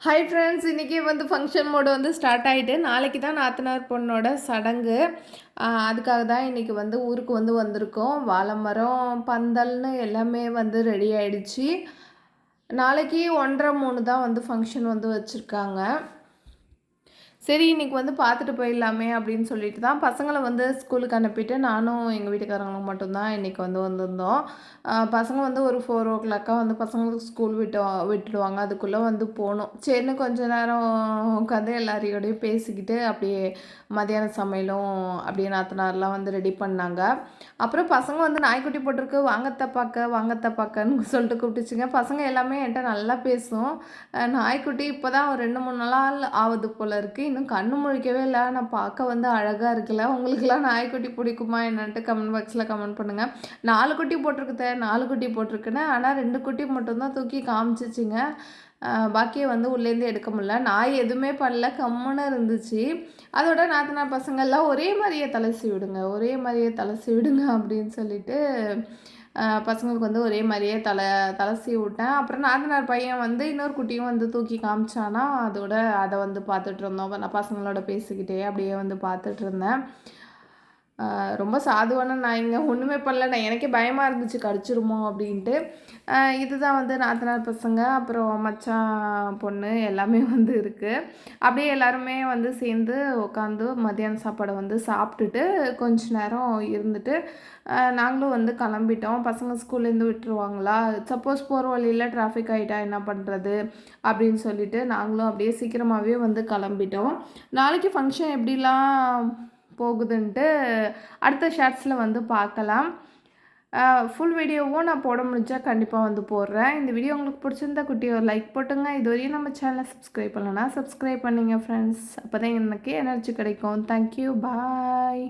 Hi friends, இன்றைக்கி வந்து function mode வந்து ஸ்டார்ட் ஆகிட்டு நாளைக்கு தான் நாத்தனார் பொண்ணோட சடங்கு. அதுக்காக தான் இன்றைக்கி வந்து ஊருக்கு வந்து வந்திருக்கோம். வாழை மரம் பந்தல்னு எல்லாமே வந்து ரெடி ஆகிடுச்சு. நாளைக்கு 1:30 3 தான் வந்து ஃபங்க்ஷன் வந்து வச்சுருக்காங்க. சரி இன்றைக்கி வந்து பார்த்துட்டு போயிடலாமே அப்படின்னு சொல்லிட்டு தான் பசங்களை வந்து ஸ்கூலுக்கு அனுப்பிட்டு நானும் எங்கள் வீட்டுக்காரங்களும் மட்டும்தான் இன்றைக்கி வந்து வந்திருந்தோம். பசங்க வந்து ஒரு 4 o'clock வந்து பசங்களுக்கு ஸ்கூல் விட்டுடுவாங்க. அதுக்குள்ளே வந்து போகணும். சரின்னு கொஞ்ச நேரம் உட்காந்து எல்லாரையோடையும் பேசிக்கிட்டு அப்படியே மதியான சமையலும் அப்படியே நாத்தனார்லாம் வந்து ரெடி பண்ணாங்க. அப்புறம் பசங்க வந்து நாய்க்குட்டி போட்டிருக்கு வாங்கத்த பார்க்கன்னு சொல்லிட்டு கூப்பிட்டுச்சுங்க. பசங்க எல்லாமே என்கிட்ட நல்லா பேசும். நாய்க்குட்டி இப்போ தான் ஒரு 2 3 நாள் ஆகுது போல் இருக்குது. இன்னும் கண்ணு முழிக்கவே இல்லை. நான் பார்க்க வந்து அழகாக இருக்குல்ல. உங்களுக்கெல்லாம் நாய்க்குட்டி பிடிக்குமா என்னன்ட்டு கமெண்ட் பாக்ஸில் கமெண்ட் பண்ணுங்கள். 4 குட்டி போட்டிருக்கு 4 குட்டி போட்டிருக்குன்னு. ஆனால் 2 குட்டி மட்டும்தான் தூக்கி காமிச்சிச்சிங்க. பாக்கியை வந்து உள்ளேருந்து எடுக்க முடியல. நாய் எதுவுமே பண்ணல, கம்முன்னு இருந்துச்சு. அதோட நாத்தனார் பசங்கள்லாம் ஒரே மாதிரியே தலை சீவிடுங்க அப்படின்னு சொல்லிட்டு பசங்களுக்கு வந்து ஒரே மாதிரியே தலை சீவி விட்டேன். அப்புறம் நாத்தனார் பையன் வந்து இன்னொரு குட்டியும் வந்து தூக்கி காமிச்சானா, அதோட அதை வந்து பார்த்துட்டு இருந்தோம். நான் பசங்களோட பேசிக்கிட்டே அப்படியே வந்து பார்த்துட்டு இருந்தேன். ரொம்ப சாதுவான நாய்ங்க, ஒன்றுமே பண்ணல. நான் எனக்கே பயமாக இருந்துச்சு கடிச்சிருமோ அப்படின்ட்டு. இதுதான் வந்து நாத்தனார் பசங்க, அப்புறம் மச்சான் பொண்ணு எல்லாமே வந்து இருக்குது. அப்படியே எல்லாருமே வந்து சேர்ந்து உட்காந்து மத்தியான சாப்பாடை வந்து சாப்பிட்டுட்டு கொஞ்ச நேரம் இருந்துட்டு நாங்களும் வந்து கிளம்பிட்டோம். பசங்க ஸ்கூல்லேருந்து விட்டுருவாங்களா, சப்போஸ் போகிற வழியில் டிராஃபிக் ஆகிட்டா என்ன பண்ணுறது அப்படின்னு சொல்லிட்டு நாங்களும் அப்படியே சீக்கிரமாகவே வந்து கிளம்பிட்டோம். நாளைக்கு ஃபங்க்ஷன் எப்படிலாம் போகுதுன்ட்டு அடுத்த ஷார்ட்ஸில் வந்து பார்க்கலாம். ஃபுல் வீடியோவும் நான் போட முடிஞ்சால் கண்டிப்பாக வந்து போடுறேன். இந்த வீடியோ உங்களுக்கு பிடிச்சிருந்தா குட்டியை ஒரு லைக் போட்டுங்க. இதுவரையும் நம்ம சேனலை சப்ஸ்கிரைப் பண்ணலன்னா சப்ஸ்கிரைப் பண்ணிங்க ஃப்ரெண்ட்ஸ். அப்போ தான் எனக்கு எனர்ஜி கிடைக்கும். தேங்க்யூ, பாய்.